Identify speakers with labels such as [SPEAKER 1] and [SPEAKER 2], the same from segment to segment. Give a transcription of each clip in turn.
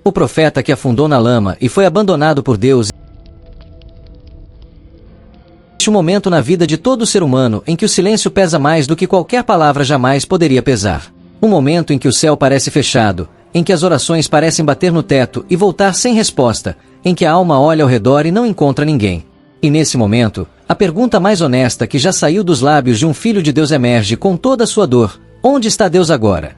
[SPEAKER 1] O profeta que afundou na lama e foi abandonado por Deus. Existe um momento na vida de todo ser humano em que o silêncio pesa mais do que qualquer palavra jamais poderia pesar. Um momento em que o céu parece fechado, em que as orações parecem bater no teto e voltar sem resposta, em que a alma olha ao redor e não encontra ninguém. E nesse momento, a pergunta mais honesta que já saiu dos lábios de um filho de Deus emerge com toda a sua dor: onde está Deus agora?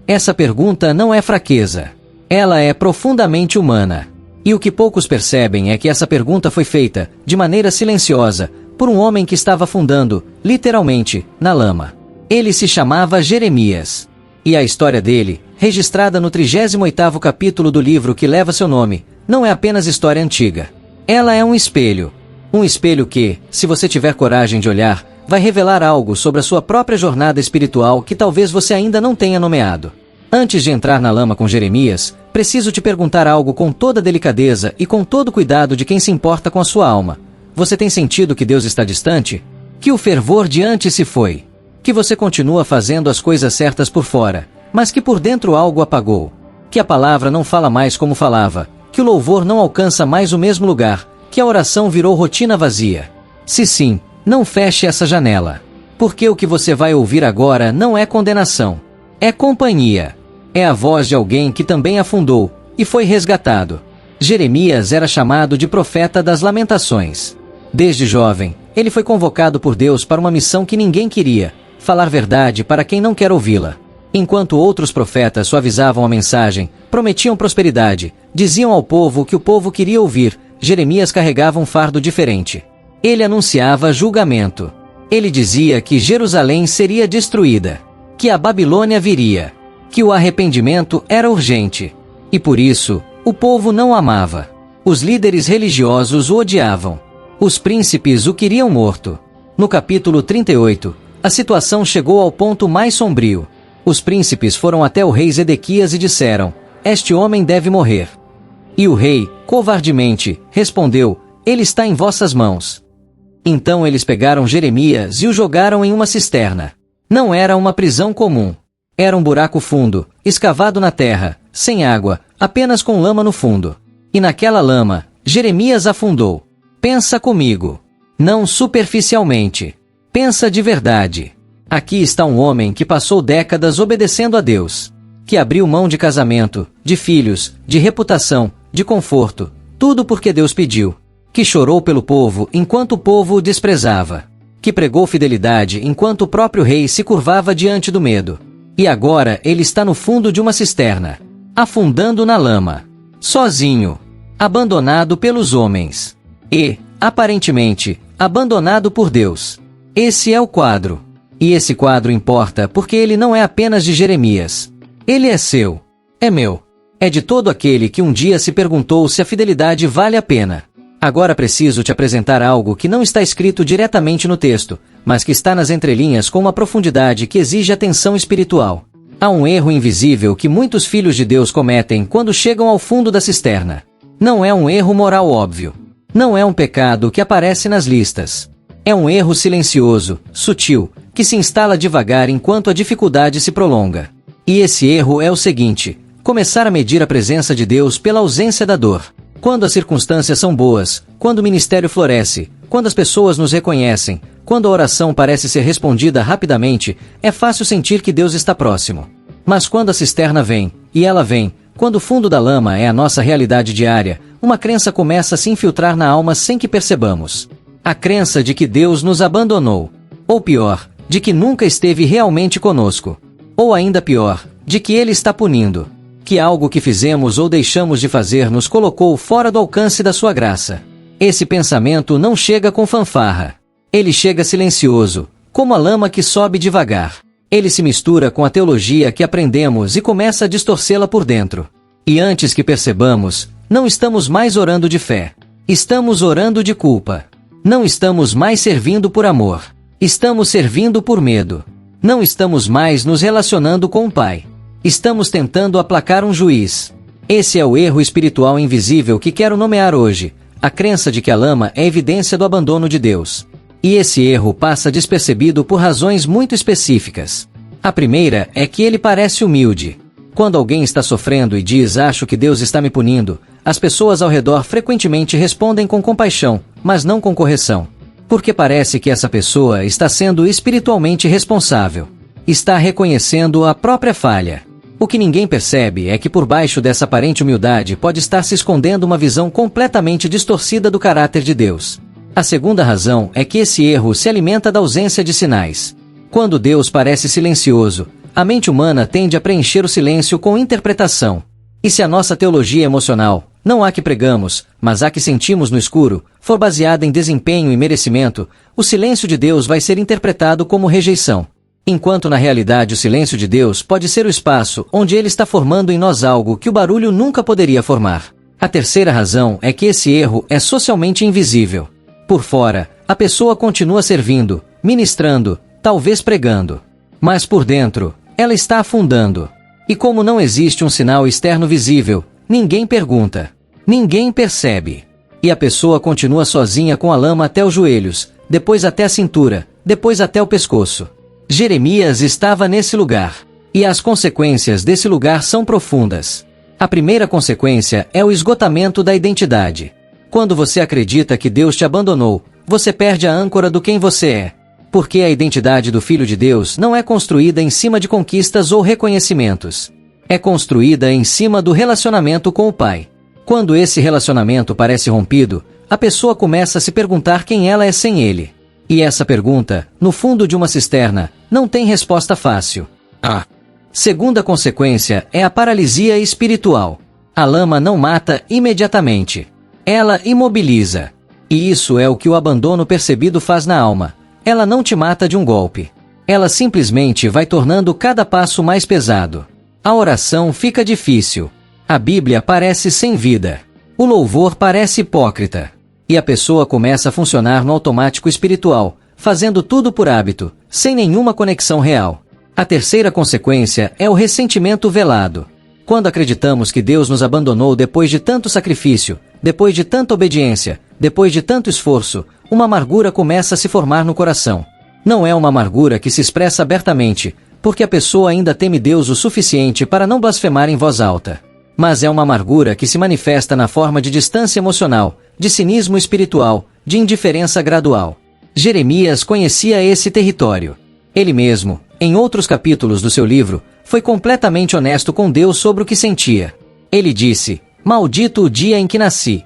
[SPEAKER 1] Essa pergunta não é fraqueza. Ela é profundamente humana. E o que poucos percebem é que essa pergunta foi feita, de maneira silenciosa, por um homem que estava afundando, literalmente, na lama. Ele se chamava Jeremias. E a história dele, registrada no 38º capítulo do livro que leva seu nome, não é apenas história antiga. Ela é um espelho. Um espelho que, se você tiver coragem de olhar, vai revelar algo sobre a sua própria jornada espiritual que talvez você ainda não tenha nomeado. Antes de entrar na lama com Jeremias, preciso te perguntar algo com toda a delicadeza e com todo o cuidado de quem se importa com a sua alma. Você tem sentido que Deus está distante? Que o fervor de antes se foi? Que você continua fazendo as coisas certas por fora, mas que por dentro algo apagou? Que a palavra não fala mais como falava? Que o louvor não alcança mais o mesmo lugar? Que a oração virou rotina vazia? Se sim, não feche essa janela. Porque o que você vai ouvir agora não é condenação. É companhia. É a voz de alguém que também afundou e foi resgatado. Jeremias era chamado de profeta das lamentações. Desde jovem, ele foi convocado por Deus para uma missão que ninguém queria: falar verdade para quem não quer ouvi-la. Enquanto outros profetas suavizavam a mensagem, prometiam prosperidade, diziam ao povo o que o povo queria ouvir, Jeremias carregava um fardo diferente. Ele anunciava julgamento. Ele dizia que Jerusalém seria destruída, que a Babilônia viria, que o arrependimento era urgente. E por isso, o povo não o amava. Os líderes religiosos o odiavam. Os príncipes o queriam morto. No capítulo 38, a situação chegou ao ponto mais sombrio. Os príncipes foram até o rei Zedequias e disseram: este homem deve morrer. E o rei, covardemente, respondeu: ele está em vossas mãos. Então eles pegaram Jeremias e o jogaram em uma cisterna. Não era uma prisão comum. Era um buraco fundo, escavado na terra, sem água, apenas com lama no fundo. E naquela lama, Jeremias afundou. Pensa comigo. Não superficialmente. Pensa de verdade. Aqui está um homem que passou décadas obedecendo a Deus. Que abriu mão de casamento, de filhos, de reputação, de conforto. Tudo porque Deus pediu. Que chorou pelo povo enquanto o povo o desprezava. Que pregou fidelidade enquanto o próprio rei se curvava diante do medo. E agora ele está no fundo de uma cisterna, afundando na lama, sozinho, abandonado pelos homens. E, aparentemente, abandonado por Deus. Esse é o quadro. E esse quadro importa porque ele não é apenas de Jeremias. Ele é seu. É meu. É de todo aquele que um dia se perguntou se a fidelidade vale a pena. Agora preciso te apresentar algo que não está escrito diretamente no texto, mas que está nas entrelinhas com uma profundidade que exige atenção espiritual. Há um erro invisível que muitos filhos de Deus cometem quando chegam ao fundo da cisterna. Não é um erro moral óbvio. Não é um pecado que aparece nas listas. É um erro silencioso, sutil, que se instala devagar enquanto a dificuldade se prolonga. E esse erro é o seguinte: começar a medir a presença de Deus pela ausência da dor. Quando as circunstâncias são boas, quando o ministério floresce, quando as pessoas nos reconhecem, quando a oração parece ser respondida rapidamente, é fácil sentir que Deus está próximo. Mas quando a cisterna vem, e ela vem, quando o fundo da lama é a nossa realidade diária, uma crença começa a se infiltrar na alma sem que percebamos. A crença de que Deus nos abandonou. Ou pior, de que nunca esteve realmente conosco. Ou ainda pior, de que Ele está punindo. Que algo que fizemos ou deixamos de fazer nos colocou fora do alcance da sua graça. Esse pensamento não chega com fanfarra. Ele chega silencioso, como a lama que sobe devagar. Ele se mistura com a teologia que aprendemos e começa a distorcê-la por dentro. E antes que percebamos, não estamos mais orando de fé. Estamos orando de culpa. Não estamos mais servindo por amor. Estamos servindo por medo. Não estamos mais nos relacionando com o Pai. Estamos tentando aplacar um juiz. Esse é o erro espiritual invisível que quero nomear hoje, a crença de que a lama é evidência do abandono de Deus. E esse erro passa despercebido por razões muito específicas. A primeira é que ele parece humilde. Quando alguém está sofrendo e diz acho que Deus está me punindo, as pessoas ao redor frequentemente respondem com compaixão, mas não com correção. Porque parece que essa pessoa está sendo espiritualmente responsável. Está reconhecendo a própria falha. O que ninguém percebe é que por baixo dessa aparente humildade pode estar se escondendo uma visão completamente distorcida do caráter de Deus. A segunda razão é que esse erro se alimenta da ausência de sinais. Quando Deus parece silencioso, a mente humana tende a preencher o silêncio com interpretação. E se a nossa teologia emocional, não a que pregamos, mas a que sentimos no escuro, for baseada em desempenho e merecimento, o silêncio de Deus vai ser interpretado como rejeição. Enquanto na realidade o silêncio de Deus pode ser o espaço onde Ele está formando em nós algo que o barulho nunca poderia formar. A terceira razão é que esse erro é socialmente invisível. Por fora, a pessoa continua servindo, ministrando, talvez pregando. Mas por dentro, ela está afundando. E como não existe um sinal externo visível, ninguém pergunta. Ninguém percebe. E a pessoa continua sozinha com a lama até os joelhos, depois até a cintura, depois até o pescoço. Jeremias estava nesse lugar. E as consequências desse lugar são profundas. A primeira consequência é o esgotamento da identidade. Quando você acredita que Deus te abandonou, você perde a âncora do quem você é. Porque a identidade do Filho de Deus não é construída em cima de conquistas ou reconhecimentos. É construída em cima do relacionamento com o Pai. Quando esse relacionamento parece rompido, a pessoa começa a se perguntar quem ela é sem Ele. E essa pergunta, no fundo de uma cisterna, não tem resposta fácil. Segunda consequência é a paralisia espiritual. A lama não mata imediatamente. Ela imobiliza. E isso é o que o abandono percebido faz na alma. Ela não te mata de um golpe. Ela simplesmente vai tornando cada passo mais pesado. A oração fica difícil. A Bíblia parece sem vida. O louvor parece hipócrita. E a pessoa começa a funcionar no automático espiritual, fazendo tudo por hábito, sem nenhuma conexão real. A terceira consequência é o ressentimento velado. Quando acreditamos que Deus nos abandonou depois de tanto sacrifício, depois de tanta obediência, depois de tanto esforço, uma amargura começa a se formar no coração. Não é uma amargura que se expressa abertamente, porque a pessoa ainda teme Deus o suficiente para não blasfemar em voz alta. Mas é uma amargura que se manifesta na forma de distância emocional, de cinismo espiritual, de indiferença gradual. Jeremias conhecia esse território. Ele mesmo, em outros capítulos do seu livro, foi completamente honesto com Deus sobre o que sentia. Ele disse: "Maldito o dia em que nasci."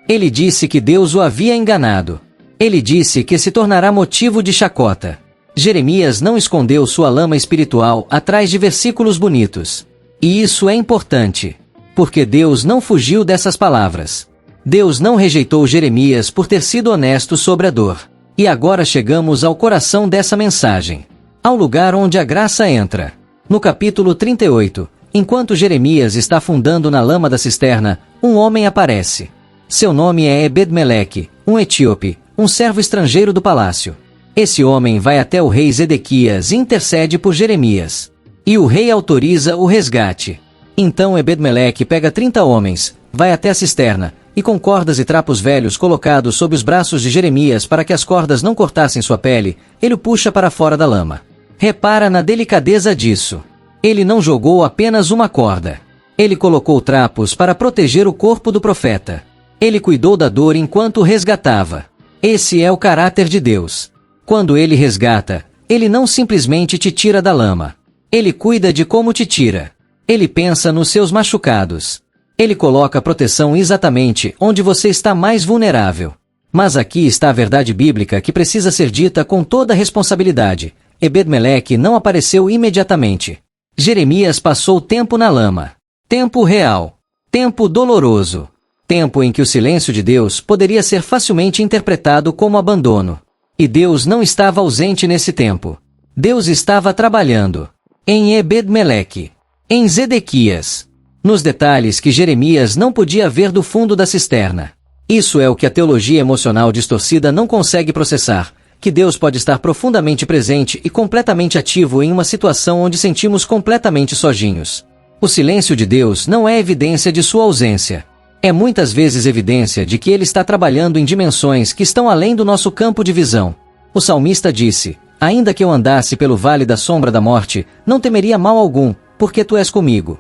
[SPEAKER 1] Ele disse que Deus o havia enganado. Ele disse que se tornará motivo de chacota. Jeremias não escondeu sua lama espiritual atrás de versículos bonitos. E isso é importante, porque Deus não fugiu dessas palavras. Deus não rejeitou Jeremias por ter sido honesto sobre a dor. E agora chegamos ao coração dessa mensagem. Ao lugar onde a graça entra. No capítulo 38, enquanto Jeremias está afundando na lama da cisterna, um homem aparece. Seu nome é Ebed-Meleque, um etíope, um servo estrangeiro do palácio. Esse homem vai até o rei Zedequias e intercede por Jeremias. E o rei autoriza o resgate. Então Ebed-Meleque pega 30 homens, vai até a cisterna, e com cordas e trapos velhos colocados sob os braços de Jeremias para que as cordas não cortassem sua pele, ele o puxa para fora da lama. Repara na delicadeza disso. Ele não jogou apenas uma corda. Ele colocou trapos para proteger o corpo do profeta. Ele cuidou da dor enquanto o resgatava. Esse é o caráter de Deus. Quando Ele resgata, Ele não simplesmente te tira da lama. Ele cuida de como te tira. Ele pensa nos seus machucados. Ele coloca proteção exatamente onde você está mais vulnerável. Mas aqui está a verdade bíblica que precisa ser dita com toda a responsabilidade. Ebed-Meleque não apareceu imediatamente. Jeremias passou tempo na lama. Tempo real. Tempo doloroso. Tempo em que o silêncio de Deus poderia ser facilmente interpretado como abandono. E Deus não estava ausente nesse tempo. Deus estava trabalhando. Em Ebed-Meleque. Em Zedequias. Nos detalhes que Jeremias não podia ver do fundo da cisterna. Isso é o que a teologia emocional distorcida não consegue processar. Que Deus pode estar profundamente presente e completamente ativo em uma situação onde sentimos completamente sozinhos. O silêncio de Deus não é evidência de sua ausência. É muitas vezes evidência de que Ele está trabalhando em dimensões que estão além do nosso campo de visão. O salmista disse: "Ainda que eu andasse pelo vale da sombra da morte, não temeria mal algum, porque tu és comigo.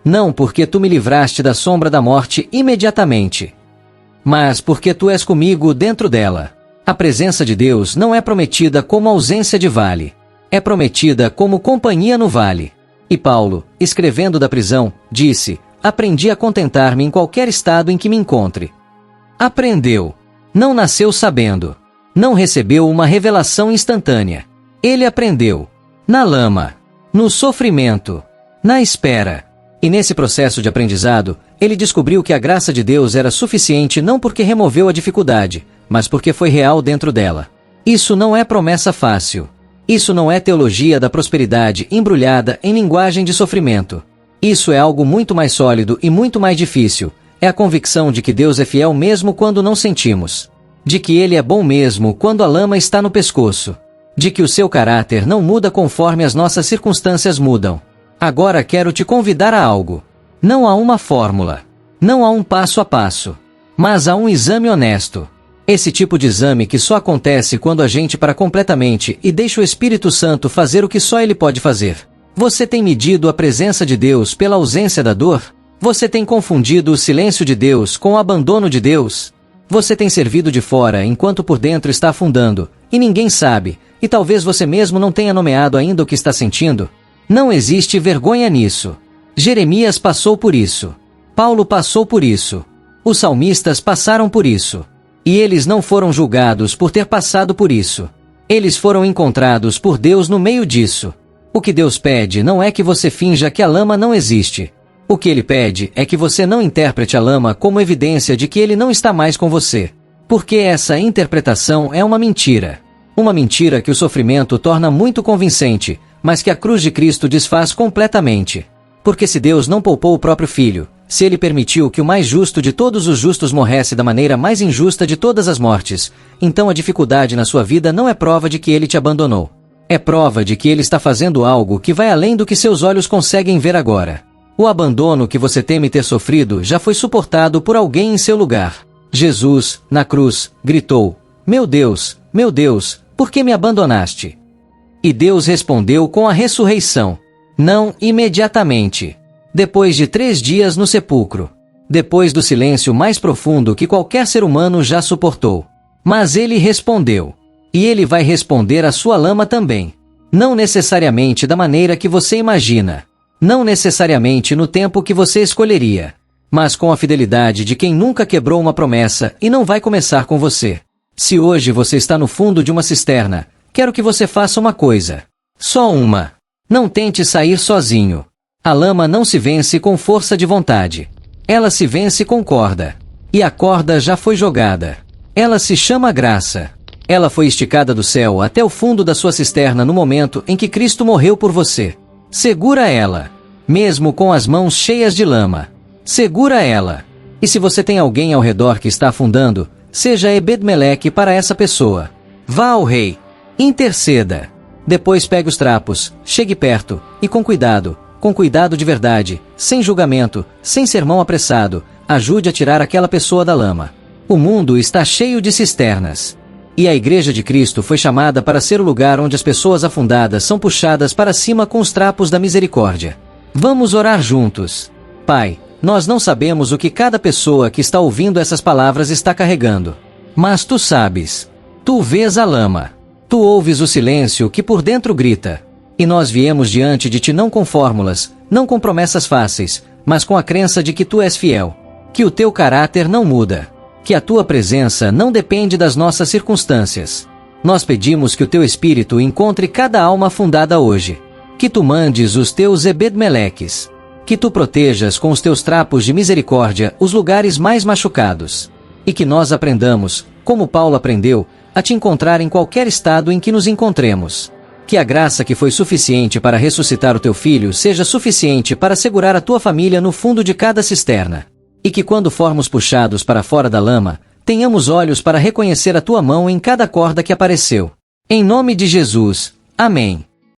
[SPEAKER 1] Não porque tu me livraste da sombra da morte imediatamente, mas porque tu és comigo dentro dela. A presença de Deus não é prometida como ausência de vale. É prometida como companhia no vale. E Paulo, escrevendo da prisão, disse: aprendi a contentar-me em qualquer estado em que me encontre. Aprendeu. Não nasceu sabendo. Não recebeu uma revelação instantânea. Ele aprendeu. Na lama. No sofrimento. Na espera. E nesse processo de aprendizado, ele descobriu que a graça de Deus era suficiente não porque removeu a dificuldade, mas porque foi real dentro dela. Isso não é promessa fácil. Isso não é teologia da prosperidade embrulhada em linguagem de sofrimento. Isso é algo muito mais sólido e muito mais difícil. É a convicção de que Deus é fiel mesmo quando não sentimos. De que Ele é bom mesmo quando a lama está no pescoço. De que o seu caráter não muda conforme as nossas circunstâncias mudam. Agora quero te convidar a algo. Não há uma fórmula. Não há um passo a passo. Mas há um exame honesto. Esse tipo de exame que só acontece quando a gente para completamente e deixa o Espírito Santo fazer o que só Ele pode fazer. Você tem medido a presença de Deus pela ausência da dor? Você tem confundido o silêncio de Deus com o abandono de Deus? Você tem servido de fora enquanto por dentro está afundando, e ninguém sabe, e talvez você mesmo não tenha nomeado ainda o que está sentindo? Não existe vergonha nisso. Jeremias passou por isso. Paulo passou por isso. Os salmistas passaram por isso. E eles não foram julgados por ter passado por isso. Eles foram encontrados por Deus no meio disso. O que Deus pede não é que você finja que a lama não existe. O que Ele pede é que você não interprete a lama como evidência de que Ele não está mais com você. Porque essa interpretação é uma mentira. Uma mentira que o sofrimento torna muito convincente, mas que a cruz de Cristo desfaz completamente. Porque se Deus não poupou o próprio Filho, se Ele permitiu que o mais justo de todos os justos morresse da maneira mais injusta de todas as mortes, então a dificuldade na sua vida não é prova de que Ele te abandonou. É prova de que Ele está fazendo algo que vai além do que seus olhos conseguem ver agora. O abandono que você teme ter sofrido já foi suportado por alguém em seu lugar. Jesus, na cruz, gritou: meu Deus, por que me abandonaste? E Deus respondeu com a ressurreição. Não imediatamente. Depois de 3 dias no sepulcro. Depois do silêncio mais profundo que qualquer ser humano já suportou. Mas Ele respondeu. E Ele vai responder à sua lama também. Não necessariamente da maneira que você imagina. Não necessariamente no tempo que você escolheria. Mas com a fidelidade de quem nunca quebrou uma promessa e não vai começar com você. Se hoje você está no fundo de uma cisterna, quero que você faça uma coisa. Só uma. Não tente sair sozinho. A lama não se vence com força de vontade. Ela se vence com corda. E a corda já foi jogada. Ela se chama graça. Ela foi esticada do céu até o fundo da sua cisterna no momento em que Cristo morreu por você. Segura ela. Mesmo com as mãos cheias de lama. Segura ela. E se você tem alguém ao redor que está afundando, seja Ebed-Meleque para essa pessoa. Vá ao rei. Interceda. Depois pegue os trapos, chegue perto, e com cuidado de verdade, sem julgamento, sem sermão apressado, ajude a tirar aquela pessoa da lama. O mundo está cheio de cisternas. E a Igreja de Cristo foi chamada para ser o lugar onde as pessoas afundadas são puxadas para cima com os trapos da misericórdia. Vamos orar juntos. Pai, nós não sabemos o que cada pessoa que está ouvindo essas palavras está carregando. Mas Tu sabes. Tu vês a lama. Tu ouves o silêncio que por dentro grita. E nós viemos diante de Ti não com fórmulas, não com promessas fáceis, mas com a crença de que Tu és fiel. Que o Teu caráter não muda. Que a Tua presença não depende das nossas circunstâncias. Nós pedimos que o Teu Espírito encontre cada alma afundada hoje. Que Tu mandes os Teus Ebed-Meleques. Que Tu protejas com os Teus trapos de misericórdia os lugares mais machucados. E que nós aprendamos, como Paulo aprendeu, a Te encontrar em qualquer estado em que nos encontremos. Que a graça que foi suficiente para ressuscitar o Teu Filho seja suficiente para segurar a Tua família no fundo de cada cisterna. E que quando formos puxados para fora da lama, tenhamos olhos para reconhecer a Tua mão em cada corda que apareceu. Em nome de Jesus. Amém.